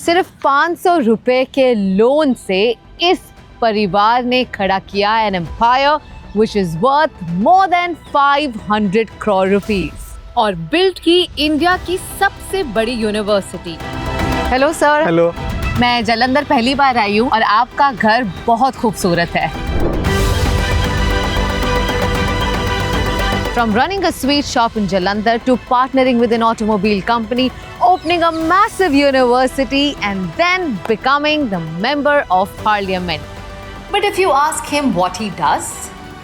सिर्फ 500 रुपए के लोन से इस परिवार ने खड़ा किया an empire which is worth more than 500 crore rupees और बिल्ड की इंडिया की सबसे बड़ी यूनिवर्सिटी। Hello sir. हेलो। मैं जालंधर पहली बार आई हूँ और आपका घर बहुत खूबसूरत है। From running a sweet shop in Jalandhar to partnering with an automobile company, opening a massive university and then becoming the member of parliament. But if you ask him what he does,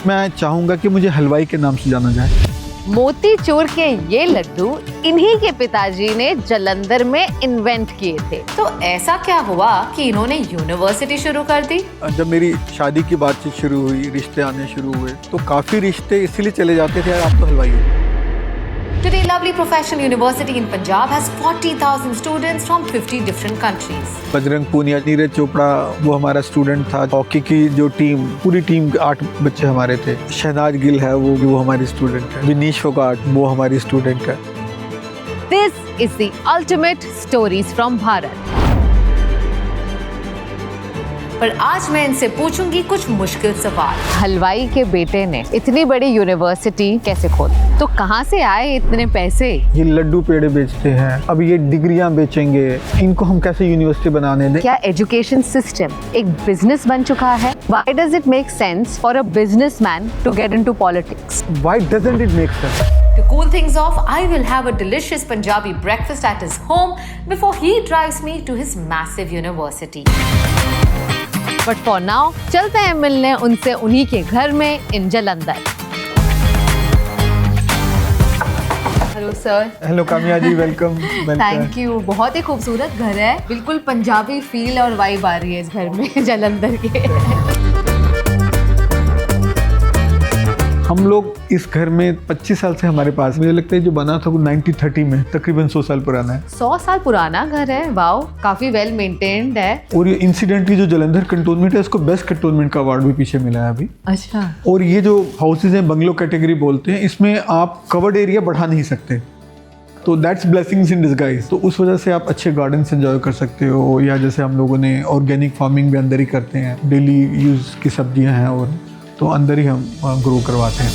मैं चाहूँगा कि मुझे हलवाई के नाम से जाना जाए। मोतीचूर के ये लड्डू इन्हीं के पिताजी ने जालंधर में इन्वेंट किए थे। तो ऐसा क्या हुआ कि इन्होंने यूनिवर्सिटी शुरू कर दी? जब मेरी शादी की बातचीत शुरू हुई, रिश्ते आने शुरू हुए, तो काफी रिश्ते इसलिए चले जाते थे, यार आप तो हलवाई हो। Today, Lovely Professional University in Punjab has 40,000 students from 50 different countries. Bajrang Poonia, Neeraj Chopra वो हमारा स्टूडेंट था। हॉकी की जो टीम, पूरी टीम 8 बच्चे हमारे थे। शहनाज गिल है वो हमारी स्टूडेंट है। विनीश फोगाट वो हमारी स्टूडेंट है। This is the ultimate stories from Bharat. पर आज मैं इनसे पूछूंगी कुछ मुश्किल सवाल। हलवाई के बेटे ने इतनी बड़ी यूनिवर्सिटी कैसे खोली? तो कहाँ से आए इतने पैसे? ये लड्डू पेड़े बेचते हैं, अब ये डिग्रियां बेचेंगे, इनको हम कैसे यूनिवर्सिटी बनाने दें? क्या एजुकेशन सिस्टम एक बिजनेस बन चुका है? Why does it make sense for a businessman to get into politics? Why doesn't it make sense? To cool things off, I will have a delicious Punjabi breakfast at his home before he drives me to his massive university. But for now, चलते हैं मिलने उनसे उन्हीं के घर में in Jalandhar. Hello sir. Hello Kamiya ji, welcome. Thank you. बहुत ही खूबसूरत घर है, बिल्कुल पंजाबी फील और वाइब आ रही है इस घर में जालंधर के। हम लोग इस घर में 25 साल से हमारे पास, मुझे लगता है जो बना था वो 1930 में, तकरीबन 100 साल पुराना है। 100 साल पुराना घर है, वाओ, काफी वेल मेंटेन्ड है। और ये इंसिडेंटली जो जालंधर कंटोनमेंट है, इसको बेस्ट कंटोनमेंट का अवार्ड भी पीछे मिला है अभी। अच्छा। और ये जो हाउसेज हैं, बंगलो कैटेगरी बोलते हैं, इसमें आप कवर्ड एरिया बढ़ा नहीं सकते, तो दैट्स ब्लेसिंग्स इन डिस्गाइज। तो उस वजह से आप अच्छे गार्डन्स एंजॉय कर सकते हो, या जैसे हम लोगों ने ऑर्गेनिक फार्मिंग भी अंदर ही करते हैं, डेली यूज की सब्जियां हैं, और तो अंदर ही हम ग्रो करवाते हैं।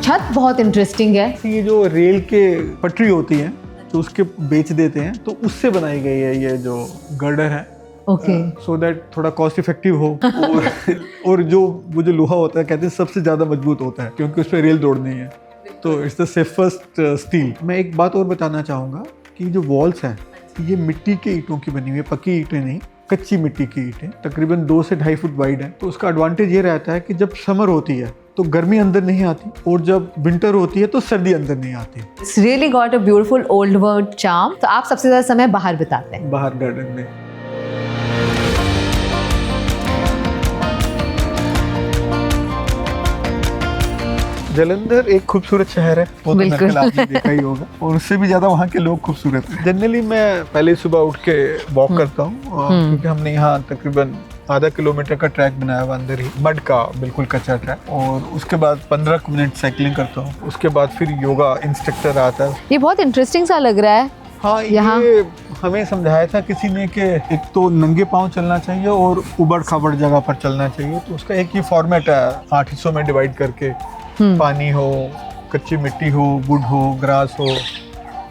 छत बहुत इंटरेस्टिंग है। ये जो रेल के पटरी होती है तो उसके बेच देते हैं, तो उससे बनाई गई है ये जो गर्डर है। ओके। सो दैट थोड़ा कॉस्ट इफेक्टिव हो। और जो वो जो लोहा होता है, कहते हैं सबसे ज़्यादा मजबूत होता है, क्योंकि उस पर रेल दौड़नी है, तो इट्स द सेफेस्ट स्टील। मैं एक बात और बताना चाहूँगा कि जो वॉल्स हैं ये मिट्टी के ईंटों की बनी हुई है, पक्की ईंटें नहीं, कच्ची मिट्टी की ईंटें, तकरीबन 2 से 2.5 फुट वाइड है। तो उसका एडवांटेज ये रहता है कि जब समर होती है तो गर्मी अंदर नहीं आती, और जब विंटर होती है तो सर्दी अंदर नहीं आती। It's really got a beautiful old world charm. तो आप सबसे ज्यादा समय बाहर बिताते हैं? बाहर गार्डन में। जालंधर एक खूबसूरत शहर है, वो तो बिल्कुल। आपने देखा ही होगा, और उससे भी ज्यादा वहाँ के लोग खूबसूरत हैं। जनरली मैं पहले सुबह उठ के वॉक करता हूँ, क्योंकि हमने यहाँ तकरीबन आधा किलोमीटर का ट्रैक बनाया हुआ अंदर ही, मड का बिल्कुल कच्चा ट्रैक, और उसके बाद 15 मिनट साइकिलिंग करता हूँ। उसके बाद फिर योगा इंस्ट्रक्टर आता है। ये बहुत इंटरेस्टिंग सा लग रहा है। हाँ, ये हमें समझाया था किसी ने कि एक तो नंगे पाँव चलना चाहिए और उबड़ खाबड़ जगह पर चलना चाहिए, तो उसका एक ही फॉर्मेट है, 8 हिस्सों में डिवाइड करके, पानी हो, कच्ची मिट्टी हो, वुड हो, ग्रास हो,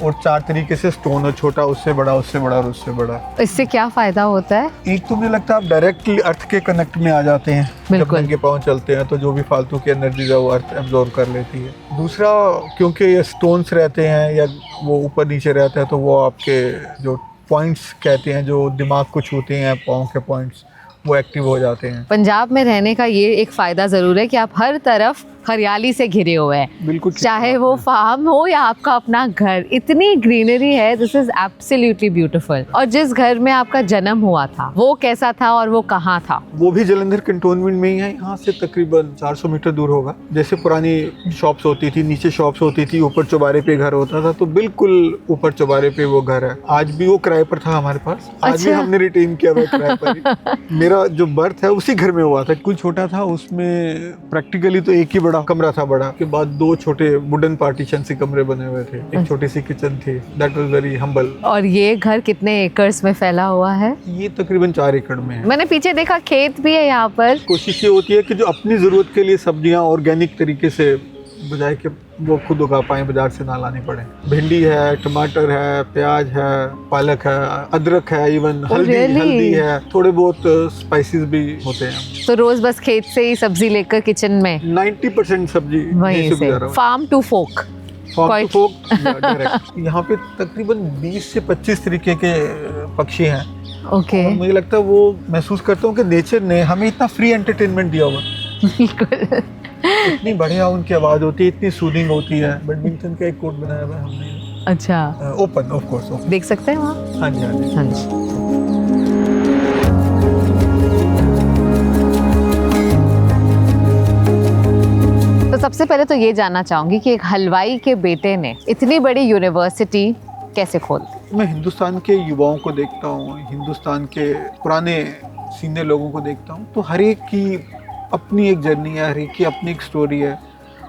और 4 तरीके से स्टोन हो, छोटा, उससे बड़ा, उससे बड़ा और उससे बड़ा। इससे क्या फायदा होता है? एक तो मुझे लगता है आप डायरेक्टली अर्थ के कनेक्ट में आ जाते हैं जब नंगे पाँव चलते हैं, तो जो भी फालतू की एनर्जी है वो अर्थ एब्जॉर्ब कर लेती है। दूसरा, क्योंकि ये स्टोन्स रहते हैं या वो ऊपर नीचे रहता है, तो वो आपके जो पॉइंट्स कहते हैं, जो दिमाग को छूते हैं, पाँव के पॉइंट्स, वो एक्टिव हो जाते हैं। पंजाब में रहने का ये एक फायदा जरूर है कि आप हर तरफ हरियाली से घिरे हुए हैं, बिल्कुल, चाहे वो फार्म हो या आपका अपना घर, इतनी ग्रीनरी है। This is absolutely beautiful. और जिस घर में आपका जन्म हुआ था वो कैसा था और वो कहाँ था? वो भी जालंधर कंटोनमेंट में ही है, यहाँ से तकरीबन 400 मीटर दूर होगा। जैसे पुरानी शॉप्स होती थी, नीचे शॉप्स होती थी, ऊपर चौबारे पे घर होता था, तो बिल्कुल ऊपर चौबारे पे वो घर है। आज भी वो किराए पर था हमारे पास, आज भी हमने रिटेन किया हुआ किराए पर ही। मेरा जो बर्थ है उसी घर में हुआ था, कुछ छोटा था, उसमें प्रैक्टिकली तो एक ही बड़ा बड़ा कमरा था बड़ा, के बाद 2 छोटे वुडन पार्टीशन से कमरे बने हुए थे, एक छोटी सी किचन थी, दैट वाज वेरी हम्बल। और ये घर कितने एकर्स में फैला हुआ है? ये तकरीबन 4 एकड़ में है। मैंने पीछे देखा खेत भी है यहाँ पर। कोशिश ये होती है कि जो अपनी ज़रूरत के लिए सब्जियां ऑर्गेनिक तरीके से बजाय कि वो खुद उगा पाएँ, बाजार से ना लानी पड़े। भिंडी है, टमाटर है, प्याज है, पालक है, अदरक है, इवन हल्दी है, थोड़े बहुत स्पाइसेस भी होते हैं। तो रोज बस खेत से ही सब्जी लेकर किचन में 90% सब्जी वहीं से। फार्म टू फोक। यहाँ पे तकरीबन 20 से 25 तरीके के पक्षी हैं। ओके। मुझे लगता है वो महसूस करता हूँ कि नेचर ने हमें इतना फ्री एंटरटेनमेंट दिया हुआ। बिल्कुल। इतनी बढ़िया उनकी आवाज़ होती है, इतनी सूदिंग होती है। बैडमिंटन का एक कोर्ट बनाया हुआ है हमने। अच्छा। Open of course. देख सकते हैं वहाँ? हाँ जी, हाँ जी, हाँ जी। तो सबसे पहले तो ये जानना चाहूंगी कि एक हलवाई के बेटे ने इतनी बड़ी यूनिवर्सिटी कैसे खोल दी? मैं हिंदुस्तान के युवाओं को देखता हूँ, हिंदुस्तान के पुराने सीनियर लोगों को देखता हूँ, तो हर एक की अपनी एक जर्नी है, हर एक की अपनी एक स्टोरी है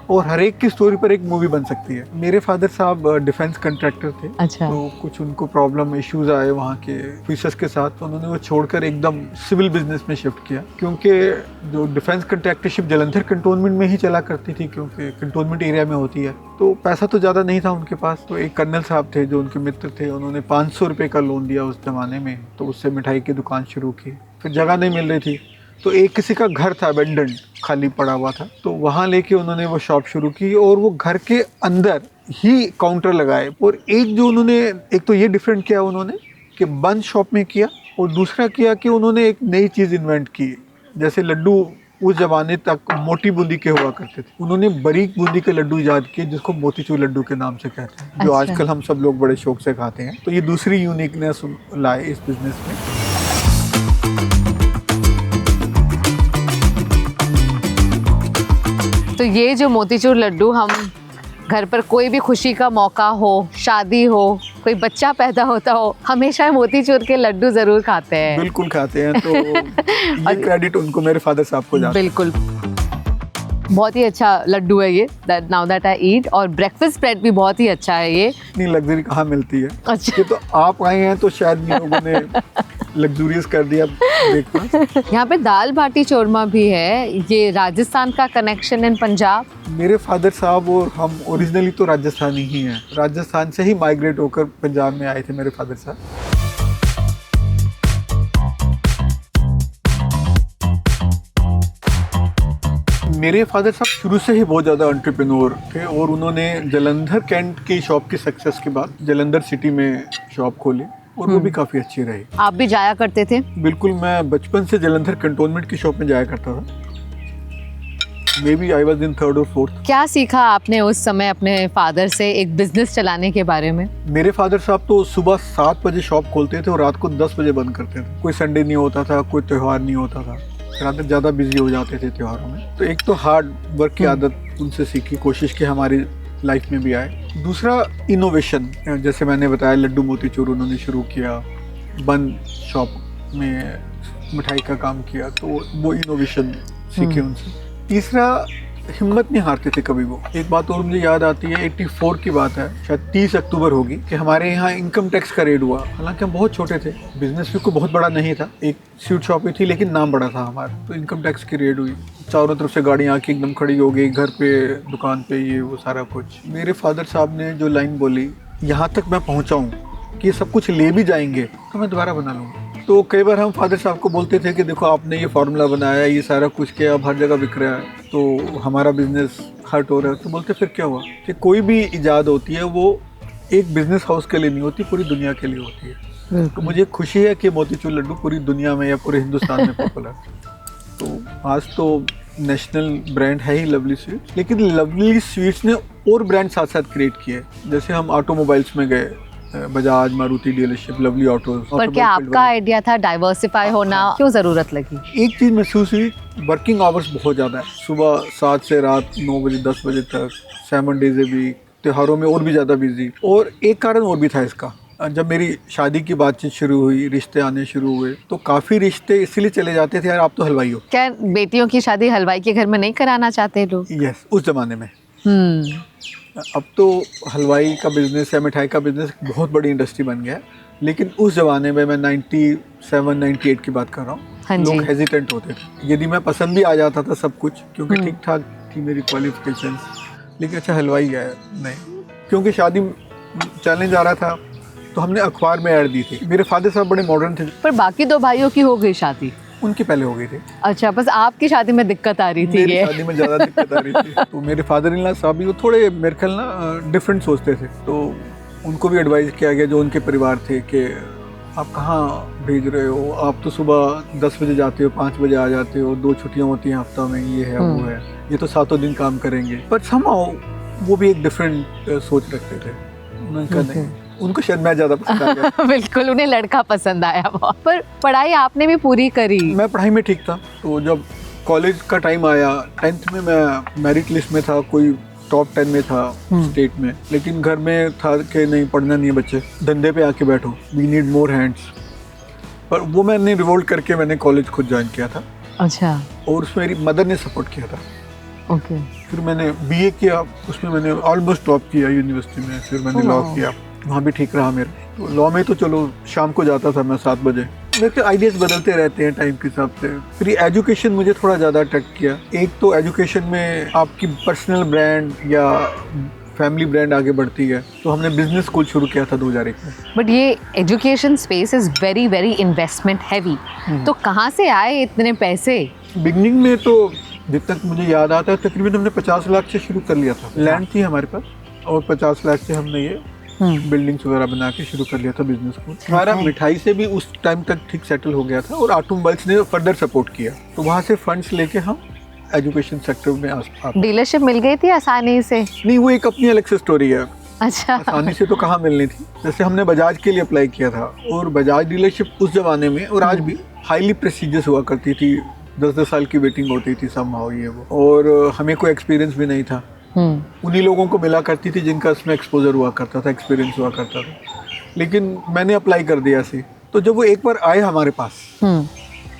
और हर एक की स्टोरी पर एक मूवी बन सकती है। मेरे फादर साहब डिफेंस कॉन्ट्रैक्टर थे। अच्छा। तो कुछ उनको प्रॉब्लम इश्यूज आए वहाँ के ऑफिसर्स के साथ, तो उन्होंने वो छोड़कर एकदम सिविल बिजनेस में शिफ्ट किया, क्योंकि जो डिफेंस कॉन्ट्रैक्टरशिप जलंधर कंटोनमेंट में ही चला करती थी, क्योंकि कंटोनमेंट एरिया में होती है, तो पैसा तो ज़्यादा नहीं था उनके पास। तो एक कर्नल साहब थे जो उनके मित्र थे, उन्होंने 500 रुपये का लोन दिया उस ज़माने में, तो उससे मिठाई की दुकान शुरू की। फिर जगह नहीं मिल रही थी, तो एक किसी का घर था अबेंडन्ड, खाली पड़ा हुआ था, तो वहाँ लेके उन्होंने वो शॉप शुरू की और वो घर के अंदर ही काउंटर लगाए। और एक जो उन्होंने, एक तो ये डिफरेंट किया उन्होंने कि बंद शॉप में किया, और दूसरा किया कि उन्होंने एक नई चीज़ इन्वेंट की। जैसे लड्डू उस जमाने तक मोटी बूंदी के हुआ करते थे, उन्होंने बारीक बूंदी के लड्डू ईजाद किए जिसको मोतीचूर लड्डू के नाम से कहते हैं, जो आजकल हम सब लोग बड़े शौक से खाते हैं। तो ये दूसरी यूनिकनेस लाए इस बिजनेस में। तो ये जो मोतीचूर लड्डू, हम घर पर कोई भी खुशी का मौका हो, शादी हो, कोई बच्चा पैदा होता हो, हमेशा मोतीचूर के लड्डू जरूर खाते हैं। बिल्कुल खाते हैं। तो ये क्रेडिट उनको, मेरे फादर साहब को जाता है। बिल्कुल, बहुत ही अच्छा लड्डू है ये, नाउ दैट आई ईट। और ब्रेकफास्ट स्प्रेड भी बहुत ही अच्छा है ये। इतनी लग्जरी कहाँ मिलती है। अच्छा। ये तो आप आए हैं तो शायद लोगों ने लग्जूरियस कर दिया ब्रेकफास्ट। यहाँ पे दाल बाटी चूरमा भी है। ये राजस्थान का कनेक्शन इन पंजाब? मेरे फादर साहब और हम ओरिजिनली तो राजस्थानी ही हैं, राजस्थान से ही माइग्रेट होकर पंजाब में आए थे मेरे फादर साहब। मेरे फादर साहब शुरू से ही बहुत ज़्यादा एंटरप्रेन्योर थे और उन्होंने जलंधर कैंट की शॉप की सक्सेस के बाद जलंधर सिटी में शॉप खोली और वो भी काफ़ी अच्छी रही। आप भी जाया करते थे? बिल्कुल, मैं बचपन से जलंधर कंटोनमेंट की शॉप में जाया करता था। May B I was in 3rd और 4th। क्या सीखा आपने उस समय अपने फादर से एक बिजनेस चलाने के बारे में? मेरे फादर साहब तो सुबह 7 बजे शॉप खोलते थे और रात को 10 बजे बंद करते थे। कोई संडे नहीं होता था, कोई त्यौहार नहीं होता था, रात ज़्यादा बिजी हो जाते थे त्योहारों में। तो एक तो हार्ड वर्क की आदत उनसे सीखी, कोशिश की हमारी लाइफ में भी आए। दूसरा इनोवेशन, जैसे मैंने बताया लड्डू मोतीचूर उन्होंने शुरू किया, बंद शॉप में मिठाई का काम किया, तो वो इनोवेशन सीखे उनसे। तीसरा, हिम्मत नहीं हारते थे कभी वो। एक बात और मुझे याद आती है, 84 की बात है, शायद 30 अक्टूबर होगी, कि हमारे यहाँ इनकम टैक्स का रेड हुआ। हालांकि हम बहुत छोटे थे, बिजनेस भी कोई बहुत बड़ा नहीं था, एक स्वीट शॉप ही थी, लेकिन नाम बड़ा था हमारा। तो इनकम टैक्स की रेड हुई, चारों तरफ से गाड़ियाँ आके एकदम खड़ी हो गई, घर पे, दुकान पे, ये वो सारा कुछ। मेरे फादर साहब ने जो लाइन बोली, यहाँ तक मैं पहुँचाऊँ कि ये सब कुछ ले भी जाएंगे तो मैं दोबारा बना लूँगा। तो कई बार हम फादर साहब को बोलते थे कि देखो आपने ये फार्मूला बनाया, ये सारा कुछ किया, अब हर जगह बिक रहा है, तो हमारा बिजनेस हर्ट हो रहा है। तो बोलते फिर क्या हुआ, कि कोई भी इजाद होती है वो एक बिजनेस हाउस के लिए नहीं होती, पूरी दुनिया के लिए होती है। तो मुझे खुशी है कि मोतीचूर लड्डू पूरी दुनिया में या पूरे हिंदुस्तान में पॉपुलर। तो आज तो नेशनल ब्रांड है ही लवली स्वीट्स, लेकिन लवली स्वीट्स ने और ब्रांड साथ साथ क्रिएट किए। जैसे हम ऑटोमोबाइल्स में गए, Bajaj, Maruti dealership, lovely autos. पर क्या आपका आइडिया था डाइवर्सिफाई होना, क्यों जरूरत लगी? एक चीज़ महसूस हुई, वर्किंग आवर्स बहुत ज़्यादा है, सुबह 7 से रात 9 बजे 10 बजे तक, 7 डेज ए वीक, त्योहारों में और भी ज़्यादा बिजी। और एक कारण और भी था इसका, जब मेरी शादी की बातचीत शुरू हुई, रिश्ते आने शुरू हुए, तो काफ़ी रिश्ते इसलिए चले जाते थे, यार आप तो हलवाई हो। क्या बेटियों की शादी हलवाई के घर में नहीं कराना चाहते लोग? यस, उस ज़माने में। हम्म। अब तो हलवाई का बिजनेस या मिठाई का बिजनेस बहुत बड़ी इंडस्ट्री बन गया है, लेकिन उस ज़माने में, मैं 97-98 की बात कर रहा हाँ हूँ, जी। लोग हेजिटेंट होते थे। यदि मैं पसंद भी आ जाता था सब कुछ, क्योंकि ठीक ठाक थी मेरी क्वालिफिकेशंस, लेकिन अच्छा हलवाई है नहीं, क्योंकि शादी चैलेंज आ रहा था, तो हमने अखबार में ऐड दी थी। मेरे फादर साहब बड़े मॉडर्न थे। पर बाकी दो भाइयों की हो गई शादी? उनकी पहले हो गई थी। अच्छा, बस आपकी शादी में दिक्कत आ रही थी? मेरी ये शादी में ज़्यादा दिक्कत आ रही थी। तो मेरे फादर इन लॉ साहब भी वो थोड़े मेरे ख्याल ना डिफरेंट सोचते थे, तो उनको भी एडवाइस किया गया, जो उनके परिवार थे, कि आप कहाँ भेज रहे हो, आप तो सुबह 10 बजे जाते हो, 5 बजे आ जाते हो, 2 छुट्टियाँ होती हैं हफ्ता में, ये है वो है, ये तो 7 दिन काम करेंगे। पर somehow वो भी एक डिफरेंट सोच रखते थे। उन्होंने कहा नहीं, उनको शायद मैं ज़्यादा पसंद आ गया। बिल्कुल, उन्हें लड़का पसंद आया बहुत। पर पढ़ाई आपने भी पूरी करी? मैं पढ़ाई में ठीक था, तो जब कॉलेज का टाइम आया, 10th में मैं मेरिट लिस्ट में था, कोई टॉप 10 में था स्टेट में, लेकिन घर में था कि नहीं, पढ़ना नहीं है बच्चे, धंधे पे आके बैठो, वी नीड मोर हैंड्स। पर वो मैंने रिवोल्ट करके मैंने कॉलेज खुद ज्वाइन किया था। अच्छा। और उसमें मेरी मदर ने सपोर्ट किया था। ओके। फिर मैंने बीए किया, उसमें मैंने ऑलमोस्ट टॉप किया यूनिवर्सिटी में। फिर मैंने लॉ किया, वहाँ भी ठीक रहा मेरा। तो लॉ में तो चलो शाम को जाता था मैं 7 बजे। मेरे आइडियाज़ बदलते रहते हैं टाइम के हिसाब से। फिर एजुकेशन मुझे थोड़ा ज़्यादा अट्रैक्ट किया। एक तो एजुकेशन में आपकी पर्सनल ब्रांड या फैमिली ब्रांड आगे बढ़ती है, तो हमने बिजनेस स्कूल शुरू किया था 2001 में। बट ये education space is very very investment heavy, तो कहाँ से आए इतने पैसे? बिगनिंग में तो जब तक मुझे याद आता है, तकरीबन हमने 50 लाख से शुरू कर लिया था। लैंड थी हमारे पास, और 50 लाख से हमने ये बिल्डिंग्स वगैरह बना के शुरू कर लिया था बिजनेस को। हमारा मिठाई से भी उस टाइम तक ठीक सेटल हो गया था, और ऑटोमोबाइल्स ने फर्दर सपोर्ट किया, तो वहाँ से फंड्स लेके हम एजुकेशन सेक्टर में आ। डीलरशिप मिल गई थी आसानी से? नहीं, वो एक अपनी अलग से स्टोरी है। अच्छा। आसानी से तो कहाँ मिलनी थी। जैसे हमने बजाज के लिए अप्लाई किया था, और बजाज डीलरशिप उस जमाने में और आज भी हाईली प्रेस्टिजियस हुआ करती थी। 10-10 साल की वेटिंग होती थी समहाउ ये वो, और हमें कोई एक्सपीरियंस भी नहीं था। उन्हीं लोगों को मिला करती थी जिनका इसमें एक्सपोजर हुआ करता था, एक्सपीरियंस हुआ करता था। लेकिन मैंने अप्लाई कर दिया सी। तो जब वो एक बार आए हमारे पास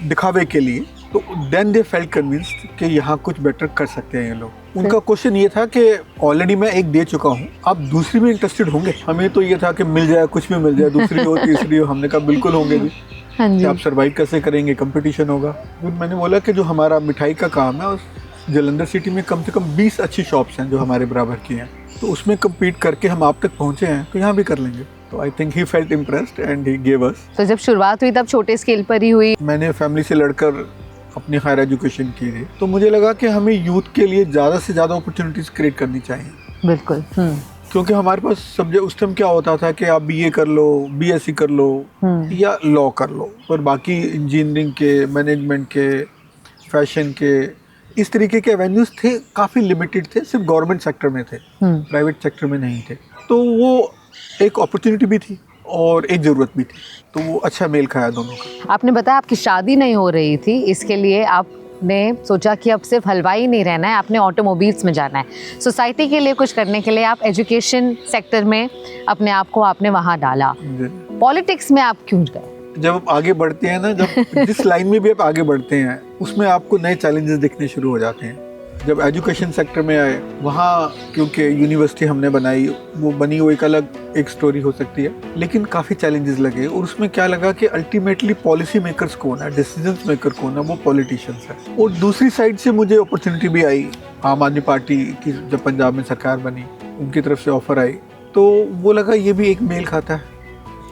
दिखावे के लिए, तो देन दे फेल्ट कन्विंस्ड कि यहाँ कुछ बेटर कर सकते हैं ये लोग। उनका क्वेश्चन ये था कि ऑलरेडी मैं एक दे चुका हूँ, आप दूसरी में इंटरेस्टेड होंगे? हमें तो ये था कि मिल जाए, कुछ भी मिल जाए, दूसरी हो तीसरी हो। हमने कहा बिल्कुल होंगे जी। हाँ जी। आप सर्वाइव कैसे करेंगे, कंपटीशन होगा। फिर मैंने बोला कि जो हमारा मिठाई का काम है, उस जलंधर सिटी में कम से कम 20 अच्छी शॉप्स हैं जो हमारे बराबर की हैं, तो उसमें कम्पीट करके हम आप तक पहुँचे हैं, तो यहाँ भी कर लेंगे। तो I think he felt impressed and he gave us. तो जब शुरुआत हुई तब छोटे स्केल पर ही हुई? मैंने फैमिली से लड़कर अपनी हायर एजुकेशन की थी, तो मुझे लगा कि हमें यूथ के लिए ज़्यादा से ज़्यादा अपॉर्चुनिटीज़ क्रिएट करनी चाहिए। बिल्कुल। क्योंकि हमारे पास सब्जेक्ट उस टाइम क्या होता था कि आप बीए कर लो, बीएससी कर लो या लॉ कर लो, पर बाकी इंजीनियरिंग के, मैनेजमेंट के, फैशन के, इस तरीके के एवेन्यूज़ थे, काफ़ी लिमिटेड थे, सिर्फ गवर्नमेंट सेक्टर में थे, प्राइवेट सेक्टर में नहीं थे। तो वो एक अपॉर्चुनिटी भी थी और एक ज़रूरत भी थी, तो वो अच्छा मेल खाया दोनों का। आपने बताया आपकी शादी नहीं हो रही थी, इसके लिए आपने सोचा कि अब सिर्फ हलवाई नहीं रहना है, आपने ऑटोमोबाइल्स में जाना है। सोसाइटी के लिए कुछ करने के लिए आप एजुकेशन सेक्टर में अपने आप को आपने वहाँ डाला। पॉलिटिक्स में आप क्यों गए? जब आप आगे बढ़ते हैं ना, जब जिस लाइन में भी आप आगे बढ़ते हैं, उसमें आपको नए चैलेंजेस दिखने शुरू हो जाते हैं। जब एजुकेशन सेक्टर में आए, वहाँ क्योंकि यूनिवर्सिटी हमने बनाई, वो बनी वो एक अलग एक स्टोरी हो सकती है, लेकिन काफ़ी चैलेंजेस लगे। और उसमें क्या लगा कि अल्टीमेटली पॉलिसी मेकर्स कौन है, डिसीजंस मेकर कौन है, वो पॉलिटिशियंस है। और दूसरी साइड से मुझे अपॉर्चुनिटी भी आई, आम आदमी पार्टी की जब पंजाब में सरकार बनी, उनकी तरफ से ऑफर आई, तो वो लगा ये भी एक मेल खाता है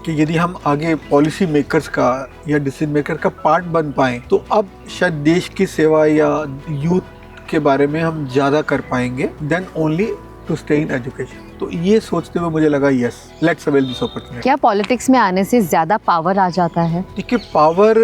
कि यदि हम आगे पॉलिसी मेकर्स का या डिसीजन मेकर का पार्ट बन पाएँ, तो अब शायद देश की सेवा या यूथ के बारे में हम ज़्यादा कर पाएंगे then only to stay in education. तो ये सोचते हुए मुझे लगा yes, let's avail this opportunity. क्या पॉलिटिक्स में आने से ज़्यादा पावर आ जाता है? देखिए, पावर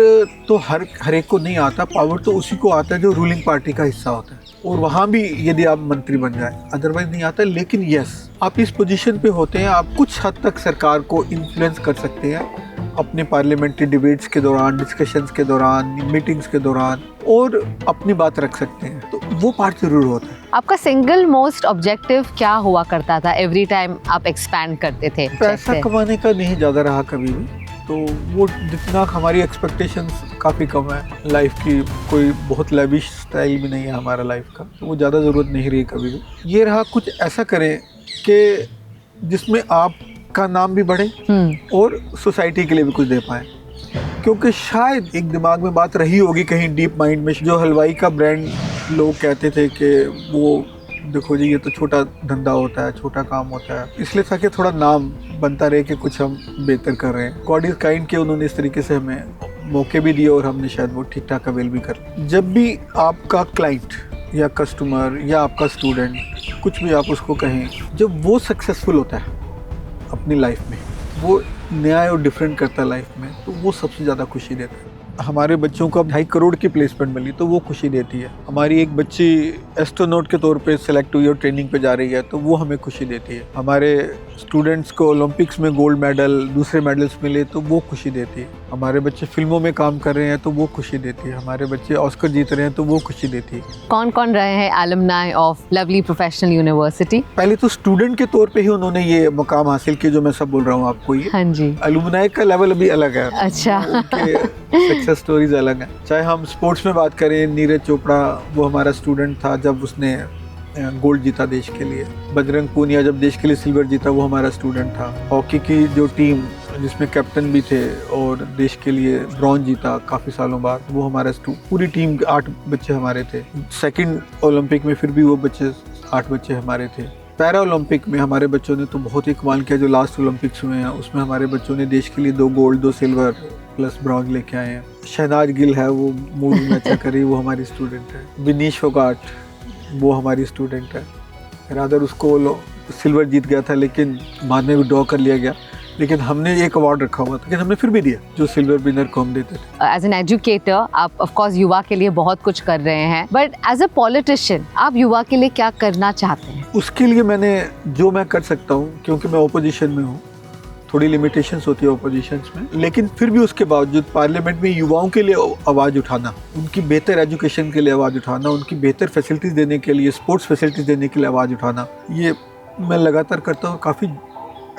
तो हर एक को नहीं आता। पावर तो उसी को आता है जो रूलिंग पार्टी का हिस्सा होता है, और वहाँ भी यदि आप मंत्री बन जाए, अदरवाइज नहीं आता। लेकिन यस, आप इस पोजीशन पे होते हैं, आप कुछ हद तक सरकार को इन्फ्लुएंस कर सकते हैं अपने पार्लियामेंट्री डिबेट्स के दौरान, डिस्कशंस के दौरान, मीटिंग्स के दौरान, और अपनी बात रख सकते हैं। तो वो पार्ट जरूर होता है। आपका सिंगल मोस्ट ऑब्जेक्टिव क्या हुआ करता था एवरी टाइम आप एक्सपैंड करते थे? पैसा कमाने का नहीं ज़्यादा रहा कभी भी, तो वो जितना हमारी एक्सपेक्टेशंस काफ़ी कम है लाइफ की, कोई बहुत लेविश स्टाइल भी नहीं है हमारा लाइफ का, तो वो ज़्यादा ज़रूरत नहीं रही कभी भी। ये रहा कुछ ऐसा करें कि जिसमें आपका नाम भी बढ़े और सोसाइटी के लिए भी कुछ दे पाएँ। क्योंकि शायद एक दिमाग में बात रही होगी कहीं डीप माइंड में, जो हलवाई का ब्रांड लोग कहते थे कि वो देखो जी ये तो छोटा धंधा होता है, छोटा काम होता है, इसलिए था कि थोड़ा नाम बनता रहे कि कुछ हम बेहतर कर रहे हैं। गॉड इज काइंड के उन्होंने इस तरीके से हमें मौके भी दिए और हमने शायद वो ठीक ठाक अवेल भी कर लिया। जब भी आपका क्लाइंट या कस्टमर या आपका स्टूडेंट, कुछ भी आप उसको कहें, जब वो सक्सेसफुल होता है अपनी लाइफ में, वो नया और डिफरेंट करता है लाइफ में, तो वो सबसे ज़्यादा खुशी देता है। हमारे बच्चों को अब 2.5 करोड़ की प्लेसमेंट मिली तो वो खुशी देती है। हमारी एक बच्ची एस्ट्रोनॉट के तौर पे सिलेक्ट हुई और ट्रेनिंग पे जा रही है तो वो हमें खुशी देती है। हमारे स्टूडेंट्स को ओलंपिक्स में गोल्ड मेडल, दूसरे मेडल्स मिले तो वो खुशी देती है। हमारे बच्चे फिल्मों में काम कर रहे हैं तो वो खुशी देती है। हमारे बच्चे ऑस्कर जीत रहे हैं तो वो खुशी देती है। कौन कौन रहे हैं alumni of lovely professional university? पहले तो स्टूडेंट के तौर पे ही उन्होंने ये मुकाम हासिल किया जो मैं सब बोल रहा हूँ आपको। ये हाँ जी, एलुमनाई का लेवल अभी अलग है। अच्छा। सक्सेस स्टोरीज अलग हैं। चाहे हम स्पोर्ट्स में बात करें, नीरज चोपड़ा वो हमारा स्टूडेंट था जब उसने गोल्ड जीता देश के लिए। बजरंग पूनिया जब देश के लिए सिल्वर जीता वो हमारा स्टूडेंट था। हॉकी की जो टीम जिसमें कैप्टन भी थे और देश के लिए ब्रॉन्ज जीता काफ़ी सालों बाद, वो हमारा पूरी टीम 8 बच्चे हमारे थे। सेकंड ओलंपिक में फिर भी वो बच्चे 8 बच्चे हमारे थे। पैरा ओलंपिक में हमारे बच्चों ने तो बहुत ही कमाल किया। जो लास्ट ओलंपिक्स हुए हैं उसमें हमारे बच्चों ने देश के लिए 2 गोल्ड 2 सिल्वर प्लस ब्रॉन्ज लेके आए हैं। शहनाज गिल है, वो मूड में अच्छा करी, वो हमारी स्टूडेंट है। विनीश फोगाट वो हमारी स्टूडेंट है। रादर उसको सिल्वर जीत गया था लेकिन बाद में विड्रॉ कर लिया गया, लेकिन हमने एक अवार्ड रखा हुआ था लेकिन हमने फिर भी दिया जो सिल्वर विनर को हम देते थे। एज एन एजुकेटर आप ऑफ कोर्स युवा के लिए बहुत कुछ कर रहे हैं, बट एज अ पॉलिटिशियन आप युवा के लिए क्या करना चाहते हैं? उसके लिए मैंने जो मैं कर सकता हूँ, क्योंकि मैं ओपोजिशन में हूँ, थोड़ी लिमिटेशंस होती है ओपोजिशंस में, लेकिन फिर भी उसके बावजूद पार्लियामेंट में युवाओं के लिए आवाज़ उठाना, उनकी बेहतर एजुकेशन के लिए आवाज़ उठाना, उनकी बेहतर फैसिलिटीज़ देने के लिए, स्पोर्ट्स फैसिलिटीज़ देने के लिए आवाज़ उठाना, ये मैं लगातार करता हूँ, काफ़ी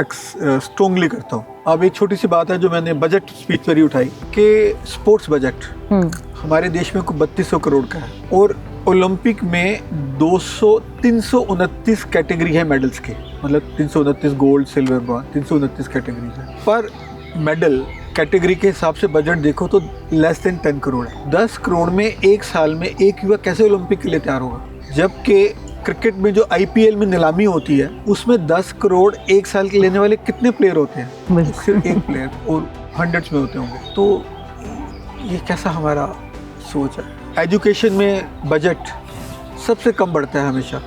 स्ट्रॉन्गली करता हूँ। अब एक छोटी सी बात है जो मैंने बजट स्पीच पर ही उठाई कि स्पोर्ट्स बजट हमारे देश में को 3200 करोड़ का है और ओलंपिक में 329 कैटेगरी है मेडल्स के, मतलब 329 गोल्ड सिल्वर ब्रॉन्ज 329 कैटेगरी है। पर मेडल कैटेगरी के हिसाब से बजट देखो तो लेस देन 10 करोड़ है। 10 करोड़ में एक साल में एक युवा कैसे ओलंपिक के लिए तैयार होगा? जबकि क्रिकेट में जो IPL में नीलामी होती है उसमें 10 करोड़ एक साल के लेने वाले कितने प्लेयर होते हैं? सिर्फ एक प्लेयर, और हंड्रेड्स में होते होंगे। तो ये कैसा हमारा सोच है? एजुकेशन में बजट सबसे कम बढ़ता है हमेशा,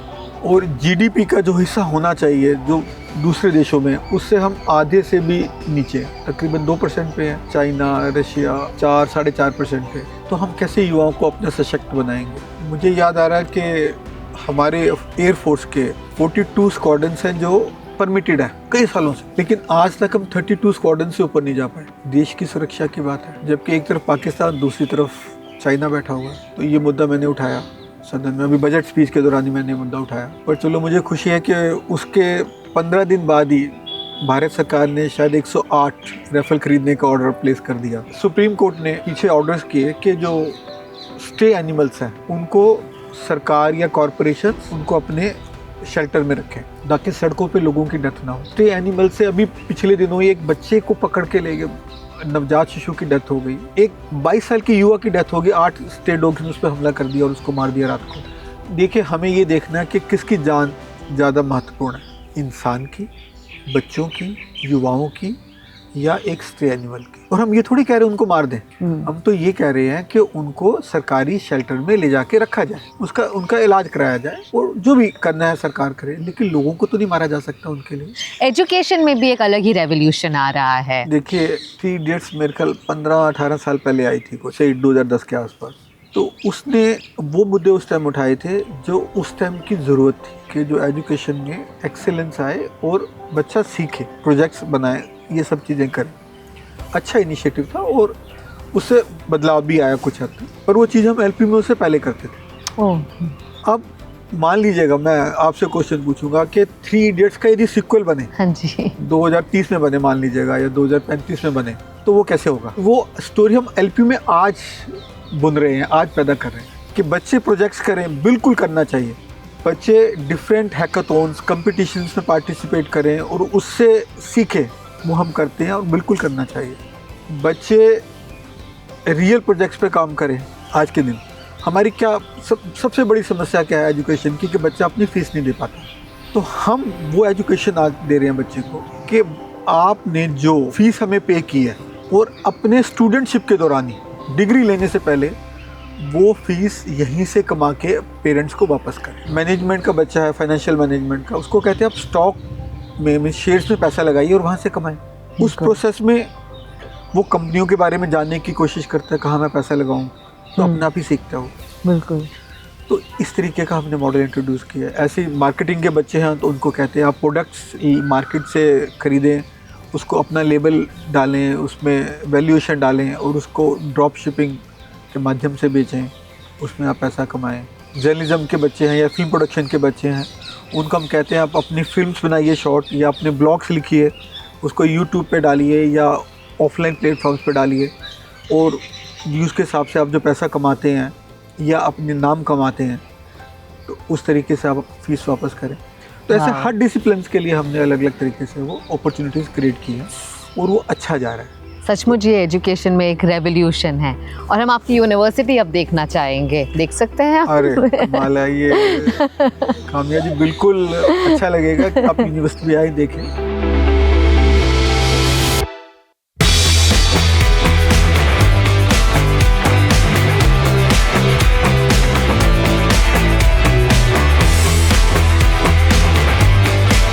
और GDP का जो हिस्सा होना चाहिए जो दूसरे देशों में, उससे हम आधे से भी नीचे, तकरीबन 2% पे है। चाइना, रशिया 4-4.5% पे। तो हम कैसे युवाओं को अपना सशक्त बनाएंगे? मुझे याद आ रहा है कि हमारे एयरफोर्स के 42 स्क्वाड्रन्स हैं जो परमिटेड है कई सालों से, लेकिन आज तक हम 32 स्क्वाड्रन से ऊपर नहीं जा पाए। देश की सुरक्षा की बात है, जबकि एक तरफ पाकिस्तान, दूसरी तरफ चाइना बैठा हुआ है। तो ये मुद्दा मैंने उठाया सदन में, अभी बजट स्पीच के दौरान ही मैंने मुद्दा उठाया। पर चलो मुझे खुशी है कि उसके 15 दिन बाद ही भारत सरकार ने शायद 108 राइफल खरीदने का ऑर्डर प्लेस कर दिया। सुप्रीम कोर्ट ने पीछे ऑर्डर्स किए कि जो स्टे एनिमल्स हैं उनको सरकार या कॉरपोरेशन उनको अपने शेल्टर में रखें ताकि सड़कों पे लोगों की डेथ ना हो। स्टे एनिमल से अभी पिछले दिनों एक बच्चे को पकड़ के ले गए, नवजात शिशु की डेथ हो गई। एक 22 साल की युवा की डेथ हो गई। 8 स्टे डॉग्स ने उस पर हमला कर दिया और उसको मार दिया रात को। देखिए, हमें ये देखना है कि किसकी जान ज़्यादा महत्वपूर्ण है, इंसान की, बच्चों की, युवाओं की, या एक स्टे एनिमल की। और हम ये थोड़ी कह रहे हैं उनको मार दें, हम तो ये कह रहे हैं कि उनको सरकारी शेल्टर में ले जाके रखा जाए, उनका इलाज कराया जाए, और जो भी करना है सरकार करे, लेकिन लोगों को तो नहीं मारा जा सकता उनके लिए। एजुकेशन में भी एक अलग ही रेवोल्यूशन आ रहा है। देखिए, 3 इडियट्स मेरे ख्याल 15-18 साल पहले आई थी, कुछ 2010 के आसपास। तो उसने वो मुद्दे उस टाइम उठाए थे जो उस टाइम की ज़रूरत थी कि जो एजुकेशन में एक्सेलेंस आए और बच्चा सीखे, प्रोजेक्ट्स बनाए, ये सब चीज़ें करें। अच्छा इनिशिएटिव था और उससे बदलाव भी आया कुछ हद तक, पर वो चीज़ हम LP में उससे पहले करते थे। अब मान लीजिएगा मैं आपसे क्वेश्चन पूछूंगा कि 3 इडियट्स का यदि सिक्वल बने, हाँ जी, 2030 में बने मान लीजिएगा, या 2035 में बने, तो वो कैसे होगा? वो स्टोरी हम एलपी में आज बुन रहे हैं, आज पैदा कर रहे हैं कि बच्चे प्रोजेक्ट्स करें, बिल्कुल करना चाहिए। बच्चे डिफरेंट हैकाथॉन्स, कंपटीशंस में पार्टिसिपेट करें और उससे सीखें, वो हम करते हैं और बिल्कुल करना चाहिए। बच्चे रियल प्रोजेक्ट्स पे काम करें। आज के दिन हमारी क्या सबसे बड़ी समस्या क्या है एजुकेशन की, कि बच्चा अपनी फ़ीस नहीं दे पाता। तो हम वो एजुकेशन आज दे रहे हैं बच्चे को कि आपने जो फीस हमें पे की है और अपने स्टूडेंटशिप के दौरान ही डिग्री लेने से पहले वो फीस यहीं से कमा के पेरेंट्स को वापस करें। मैनेजमेंट का बच्चा है, फाइनेंशियल मैनेजमेंट का, उसको कहते हैं आप स्टॉक में शेयर्स में पैसा लगाइए और वहाँ से कमाएं। उस प्रोसेस में वो कंपनियों के बारे में जानने की कोशिश करता है, कहाँ मैं पैसा लगाऊं, तो अपने आप ही सीखता हो। बिल्कुल। तो इस तरीके का हमने मॉडल इंट्रोड्यूस किया है। ऐसे मार्केटिंग के बच्चे हैं तो उनको कहते हैं आप प्रोडक्ट्स मार्केट से ख़रीदें, उसको अपना लेबल डालें, उसमें वैल्यूएशन डालें और उसको ड्रॉप शिपिंग के माध्यम से बेचें, उसमें आप पैसा कमाएं। जर्नलिज्म के बच्चे हैं या फिल्म प्रोडक्शन के बच्चे हैं, उनको हम कहते हैं आप अपनी फिल्म्स बनाइए शॉर्ट, या अपने ब्लॉग्स लिखिए, उसको यूट्यूब पे डालिए या ऑफलाइन प्लेटफॉर्म्स पे डालिए, और व्यूज़ के हिसाब से आप जो पैसा कमाते हैं या अपने नाम कमाते हैं, तो उस तरीके से आप फीस वापस करें। तो ऐसे हर डिसिप्लिन्स के लिए हमने अलग अलग तरीके से वो अपॉर्चुनिटीज़ क्रिएट की हैं और वो अच्छा जा रहा है। सचमुच ये एजुकेशन में एक रेवोल्यूशन है और हम आपकी यूनिवर्सिटी अब देखना चाहेंगे, देख सकते हैं आप? अरे कमाल है ये कामया जी, बिल्कुल अच्छा लगेगा कि आप यूनिवर्सिटी आए देखें।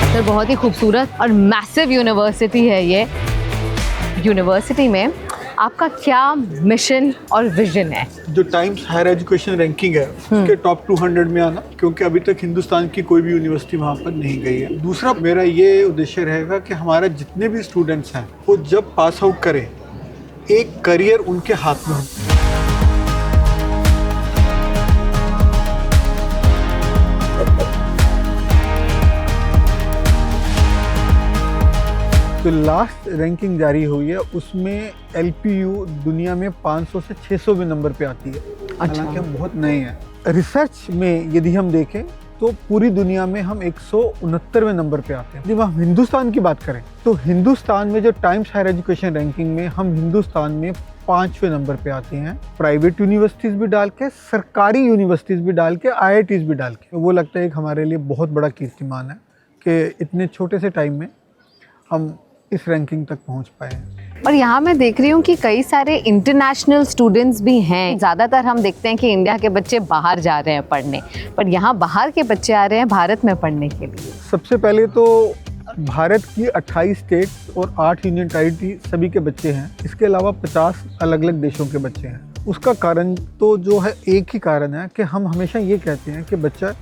सर बहुत ही खूबसूरत और मैसिव यूनिवर्सिटी है ये। यूनिवर्सिटी में आपका क्या मिशन और विजन है? जो टाइम्स हायर एजुकेशन रैंकिंग है उसके टॉप 200 में आना, क्योंकि अभी तक हिंदुस्तान की कोई भी यूनिवर्सिटी वहाँ पर नहीं गई है। दूसरा मेरा ये उद्देश्य रहेगा कि हमारा जितने भी स्टूडेंट्स हैं वो जब पास आउट करें, एक करियर उनके हाथ में हो। तो लास्ट रैंकिंग जारी हुई है, उसमें एलपीयू दुनिया में 500 से 600वें नंबर पे आती है। हालांकि हम बहुत नए हैं। रिसर्च में यदि हम देखें तो पूरी दुनिया में हम 169वें नंबर पे आते हैं। जब हम हिंदुस्तान की बात करें तो हिंदुस्तान में जो टाइम्स हायर एजुकेशन रैंकिंग में हम हिंदुस्तान में 5वें नंबर पे आते हैं। प्राइवेट यूनिवर्सिटीज़ भी डाल के, सरकारी यूनिवर्सिटीज़ भी डाल के, IITs भी डाल के। वो लगता है एक हमारे लिए बहुत बड़ा कीर्तिमान है कि इतने छोटे से टाइम में हम इस रैंकिंग तक पहुंच पाए हैं। और यहाँ मैं देख रही हूँ कि कई सारे इंटरनेशनल स्टूडेंट्स भी हैं। ज़्यादातर हम देखते हैं कि इंडिया के बच्चे बाहर जा रहे हैं पढ़ने, पर यहाँ बाहर के बच्चे आ रहे हैं भारत में पढ़ने के लिए। सबसे पहले तो भारत की 28 स्टेट और 8 यूनियन टेरिटरी सभी के बच्चे हैं। इसके अलावा 50 अलग अलग देशों के बच्चे हैं। उसका कारण तो जो है एक ही कारण है कि हम हमेशा ये कहते हैं कि बच्चा